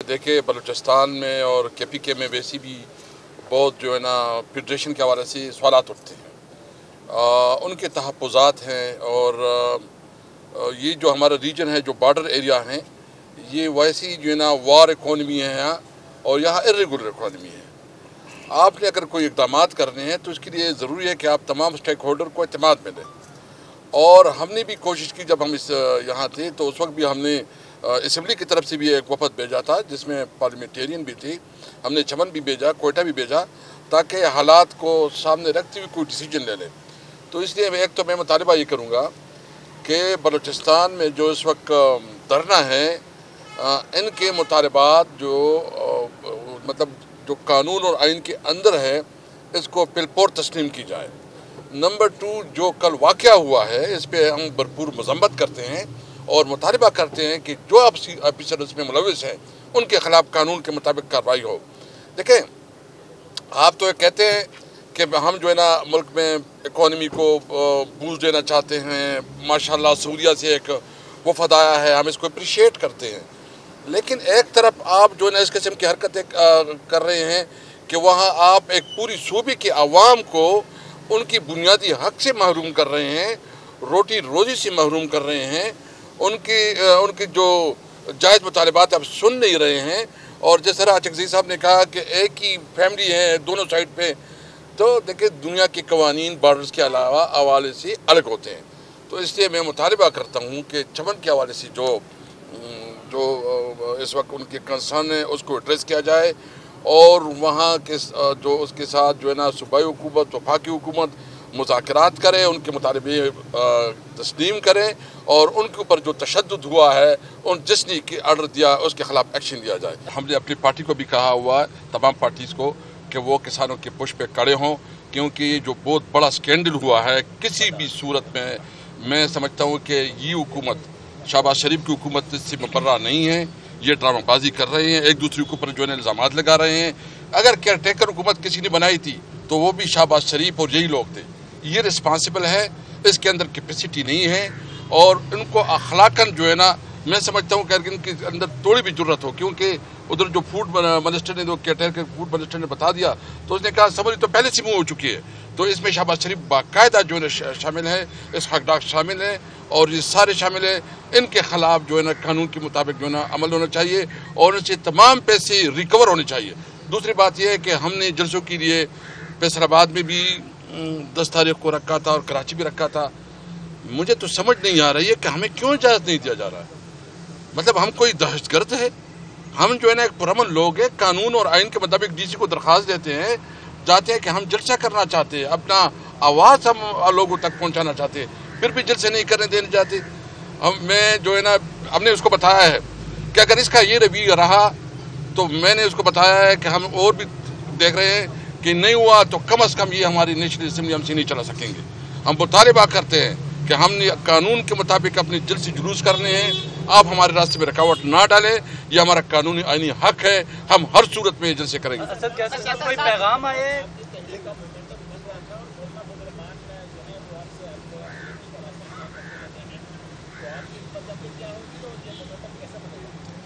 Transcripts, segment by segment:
देखिए, बलूचिस्तान में और KPK में वैसी भी बहुत जो है ना फेडरेशन के हवाले से सवालात उठते हैं। उनके तहफ़्फ़ुज़ात हैं और ये जो हमारा रीजन है, जो बॉर्डर एरिया हैं, ये वैसी जो है ना वार इकॉनमी है यहाँ, और यहाँ इर्रेगुलर इकॉनमी है। आपने अगर कोई इक़दामात करने हैं तो इसके लिए ज़रूरी है कि आप तमाम स्टेक होल्डर को एतमाद में लें। और हमने भी कोशिश की, जब हम इस यहाँ थे तो उस वक्त भी हमने असम्बली की तरफ से भी एक वफद भेजा था जिसमें पार्लियामेंटेरियन भी थी। हमने चमन भी भेजा, कोयटा भी भेजा, ताकि हालात को सामने रखते हुए कोई डिसीजन ले लें। तो इसलिए एक तो मैं मुतालबा ये करूँगा कि बलूचिस्तान में जो इस वक्त धरना है, इनके मुतालबात जो मतलब जो कानून और आइन के अंदर है, इसको पिलपोर तस्लीम की जाए। नंबर 2, जो कल वाक़या हुआ है, इस पर हम भरपूर मज़म्मत करते हैं और मुतालबा करते हैं कि जो ऑफिसर इसमें मुलविस हैं उनके ख़िलाफ़ कानून के मुताबिक कार्रवाई हो। देखें, आप तो कहते हैं कि हम जो है ना मुल्क में इकॉनमी को बूस्ट देना चाहते हैं, माशाल्लाह सऊदीया से एक वफद आया है, हम इसको अप्रिशिएट करते हैं। लेकिन एक तरफ आप जो है ना इस किस्म की हरकतें कर रहे हैं कि वहाँ आप एक पूरी सूबे की आवाम को उनकी बुनियादी हक से महरूम कर रहे हैं, रोटी रोज़ी से महरूम कर रहे हैं, उनकी जो जायज़ मुतालबात आप सुन नहीं रहे हैं। और जिस तरह चकज़ई साहब ने कहा कि एक ही फैमिली है दोनों साइड पे, तो देखिए दुनिया के कवानीन बॉर्डर्स के अलावा हवाले से अलग होते हैं। तो इसलिए मैं मुतालबा करता हूँ कि चमन के हवाले से जो इस वक्त उनके कंसर्न है उसको एड्रेस किया जाए, और वहाँ के जो उसके साथ जो है ना सूबाई हुकूमत, वफाकी हुकूमत मुज़ाकरात करें, उनके मुतालबे तस्लीम करें, और उनके ऊपर जो तशद्दुद हुआ है, उन जिसने की आर्डर दिया उसके ख़िलाफ़ एक्शन लिया जाए। हमने अपनी पार्टी को भी कहा हुआ है, तमाम पार्टीज़ को, कि वो किसानों के पुश पे खड़े हों, क्योंकि जो बहुत बड़ा स्कैंडल हुआ है, किसी भी सूरत में मैं समझता हूँ कि ये हुकूमत, शहबाज शरीफ की हुकूमत, इससे मुबर्रा नहीं है। ये ड्रामाबाजी कर रहे हैं, एक दूसरे के ऊपर जो है इल्ज़ामात लगा रहे हैं। अगर केयर टेकर हुकूमत किसी ने बनाई थी तो वो भी शहबाज शरीफ और यही लोग थे। ये रिस्पॉन्सिबल है, इसके अंदर कैपेसिटी नहीं है, और इनको अखलाकन जो है ना मैं समझता हूँ कि इनके अंदर थोड़ी भी जरूरत हो, क्योंकि उधर जो फूड मिनिस्टर ने, जो केयर के फूड मिनिस्टर ने बता दिया तो उसने कहा समझ तो पहले से मुँह हो चुकी है। तो इसमें शहबाज शरीफ बाकायदा जो है शामिल है, इस हकदार शामिल है, और ये सारे शामिल है। इनके ख़िलाफ़ जो है ना कानून के मुताबिक जो है ना अमल होना चाहिए, और उनसे तमाम पैसे रिकवर होने चाहिए। दूसरी बात यह है कि हमने जलसों के लिए फैसलाबाद में भी 10 तारीख को रखा था और कराची भी रखा था। मुझे तो समझ नहीं आ रही है कि हमें क्यों इजाज़त नहीं दिया जा रहा है। मतलब हम कोई दहशतगर्द है? हम जो है ना एक पुरअमन लोग हैं, कानून और आइन के मुताबिक DC को दरख्वास्त देते हैं, जाते हैं कि हम जलसा करना चाहते हैं, अपना आवाज़ हम लोगों तक पहुंचाना चाहते हैं, फिर भी जलसे नहीं करने देने जाते। मैं जो है ना हमने उसको बताया है कि अगर इसका ये रवैया रहा तो मैंने उसको बताया है कि हम और भी देख रहे हैं कि नहीं हुआ तो कम से कम ये हमारी नेशनल असम्बली हमसे नहीं चला सकेंगे। हम मुतालबा करते हैं कि हमने कानून के मुताबिक अपने जलसे जुलूस करने हैं, आप हमारे रास्ते में रुकावट ना डालें, ये हमारा कानूनी आईनी हक है, हम हर सूरत में जलसे करेंगे। कोई पैगाम आए?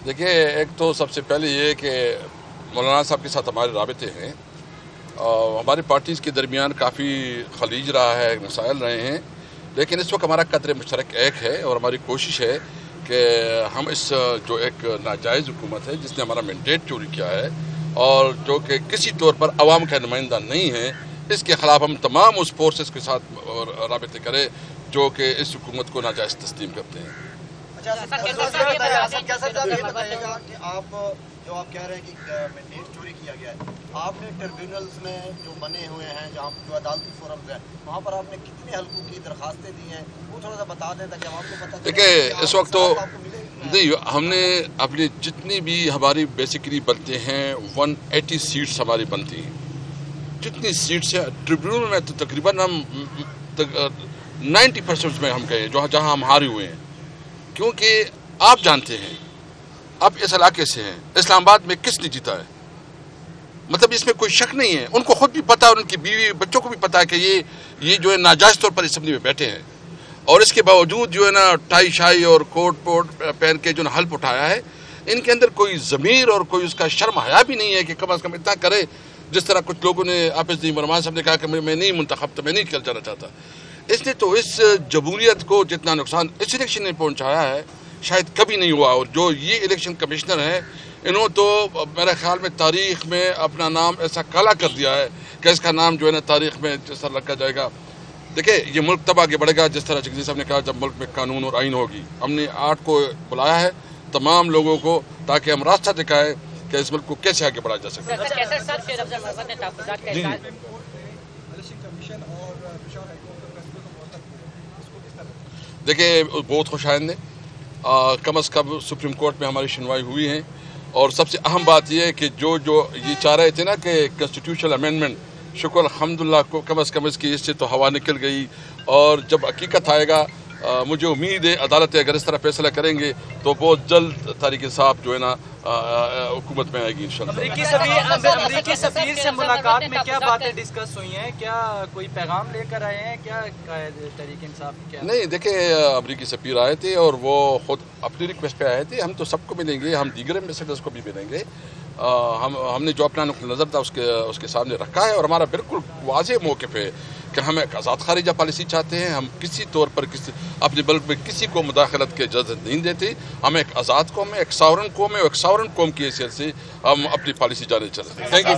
देखिए, एक तो सबसे पहले ये कि मौलाना साहब के साथ हमारे राबते हैं, हमारी पार्टीज़ के दरमियान काफ़ी खलीज रहा है, मसाइल रहे हैं, लेकिन इस वक्त हमारा कदर मुश्तरक एक है, और हमारी कोशिश है कि हम इस जो एक नाजायज़ हुकूमत है जिसने हमारा मैंडेट चोरी किया है और जो कि किसी तौर पर अवाम का नुमाइंदा नहीं है, इसके ख़िलाफ़ हम तमाम उस फोर्सेस के साथ राबते करें जो कि इस हुकूमत को नाजायज़ तस्लीम करते हैं। आप कह रहे हैं कि मैंडेट चोरी किया गया है, आपने ट्रिब्यूनल्स में जो बने हुए हैं, जहाँ जो अदालती फोरम्स हैं, वहाँ पर आपने कितने हल्कों की दरखास्तें दी हैं, वो थोड़ा सा बता दें ताकि आपको पता चले। देखिए, इस वक्त तो नहीं, हमने अपनी जितनी भी हमारी बेसिकली बनते हैं 180 सीट्स हमारी बनती हैं। जितनी सीट्स है ट्रिब्यूनल में तो तकरीबन हम 90% में हम गए जहाँ हम हारे हुए हैं, क्योंकि आप जानते हैं आप इस इलाके से हैं, इस्लामाबाद में किसने जीता है, मतलब इसमें कोई शक नहीं है। उनको खुद भी पता है, उनकी बीवी बच्चों को भी पता है कि ये जो है नाजायज़ तौर पर असम्बली में बैठे हैं, और इसके बावजूद जो है ना टाई शाई और कोट पोट पहन के जो हल्फ उठाया है, ان کے اندر کوئی ضمیر اور کوئی اس کا شرم حیا بھی نہیں ہے کہ کم از کم اتنا کرے جس طرح کچھ لوگوں نے آپس میں مرمان صاحب نے کہا کہ میں نہیں منتخب تو میں نہیں کل جانا چاہتا. اس نے تو اس جمہوریت کو جتنا نقصان اس الیکشن نے پہنچایا ہے شاید کبھی نہیں ہوا. اور جو یہ الیکشن کمشنر ہیں انہوں تو میرے خیال میں تاریخ میں اپنا نام ایسا کالا کر دیا ہے کہ اس کا نام جو ہے نا تاریخ میں جس طرح رکھا جائے گا. دیکھیں یہ ملک تب آگے بڑھے گا جس طرح جگزی صاحب نے کہا جب ملک میں قانون اور آئین ہوگی. ہم نے 8 کو بلایا ہے تمام لوگوں کو تاکہ ہم راستہ دکھائیں کہ اس ملک کو کیسے آگے بڑھایا جا سکے. دیکھیں بہت خوش آئندے کم از کم سپریم کورٹ میں ہماری سنوائی ہوئی ہیں اور سب سے اہم بات یہ ہے کہ جو یہ چاہ رہے تھے نا کہ کنسٹیٹیوشنل امینڈمنٹ شکر الحمدللہ کو کم از کم اس کی اس سے تو ہوا نکل گئی. اور جب حقیقت آئے گا مجھے امید ہے عدالتیں اگر اس طرح فیصلہ کریں گے تو بہت جلد طریق انصاف جو ہے نا حکومت میں آئے گی انشاءاللہ. امریکی سفیر سے ملاقات میں کیا باتیں ڈسکس ہوئی ہیں؟ کیا کوئی پیغام لے کر آئے ہیں؟ کیا طریق انصاف کیا؟ نہیں دیکھیں امریکی سفیر آئے تھے اور وہ خود اپنی ریکویسٹ پہ آئے تھے. ہم تو سب کو ملیں گے, ہم دیگر ایمبیسڈرز کو بھی ملیں گے. ہم نے جو اپنا نقطہ نظر تھا اس کے سامنے رکھا ہے اور ہمارا بالکل واضح موقف ہے کہ ہم ایک آزاد خارجہ پالیسی چاہتے ہیں. ہم کسی طور پر اپنے ملک میں کسی کو مداخلت کی اجازت نہیں دیتے. ہم ایک آزاد قوم ہے, ایک ساورن قوم ہے, ایک ساورن قوم کی حیثیت سے ہم اپنی پالیسی جاری چلتے ہیں. Thank you.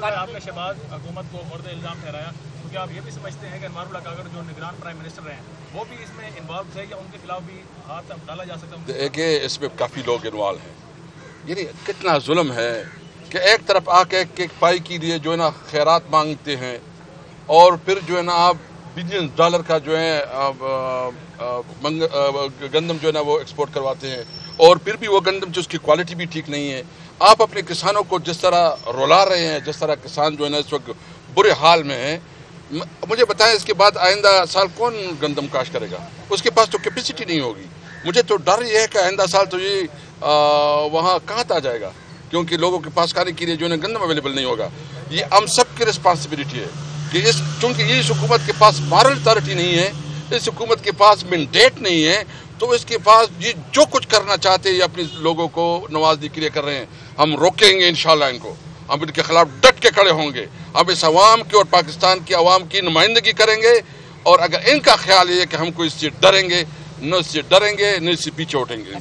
آپ نے شہباز حکومت کو مورد الزام ٹھہرایا, کیونکہ آپ یہ بھی سمجھتے ہیں کہ انوار اللہ کاکڑ جو نگران پرائم منسٹر ہیں وہ بھی اس میں انوالو تھے یا ان کے خلاف بھی ہاتھ ڈالا جا سکتا ہے؟ دیکھیں اس میں کافی لوگ انوالو ہیں. یعنی کتنا ظلم ہے کہ ایک طرف آ کے ایک پائی کے لیے جو ہے نا خیرات مانگتے ہیں اور پھر جو ہے نا آپ $بلین کا جو ہے گندم جو ہے نا وہ ایکسپورٹ کرواتے ہیں اور پھر بھی وہ گندم جو اس کی کوالٹی بھی ٹھیک نہیں ہے. آپ اپنے کسانوں کو جس طرح رلا رہے ہیں, جس طرح کسان جو ہے نا اس وقت برے حال میں ہیں, مجھے بتائیں اس کے بعد آئندہ سال کون گندم کاشت کرے گا؟ اس کے پاس تو کیپیسٹی نہیں ہوگی. مجھے تو ڈر یہ ہے کہ آئندہ سال تو یہ وہاں کہاں آ جائے گا کیونکہ لوگوں کے پاس کھانے کے لیے جو ہے گندم اویلیبل نہیں ہوگا. یہ ہم سب کی رسپانسبلٹی ہے کہ چونکہ اس حکومت کے پاس مارل اتھارٹی نہیں ہے, اس حکومت کے پاس مینڈیٹ نہیں ہے, تو اس کے پاس یہ جو کچھ کرنا چاہتے ہیں یہ اپنے لوگوں کو نوازنے کے لیے کر رہے ہیں. ہم روکیں گے انشاءاللہ ان کو, ہم ان کے خلاف ڈٹ کے کھڑے ہوں گے. ہم اس عوام کی اور پاکستان کی عوام کی نمائندگی کریں گے اور اگر ان کا خیال یہ ہے کہ ہم کو اس سے ڈریں گے, نہ اس سے ڈریں گے نہ اس سے پیچھے اٹھیں گے.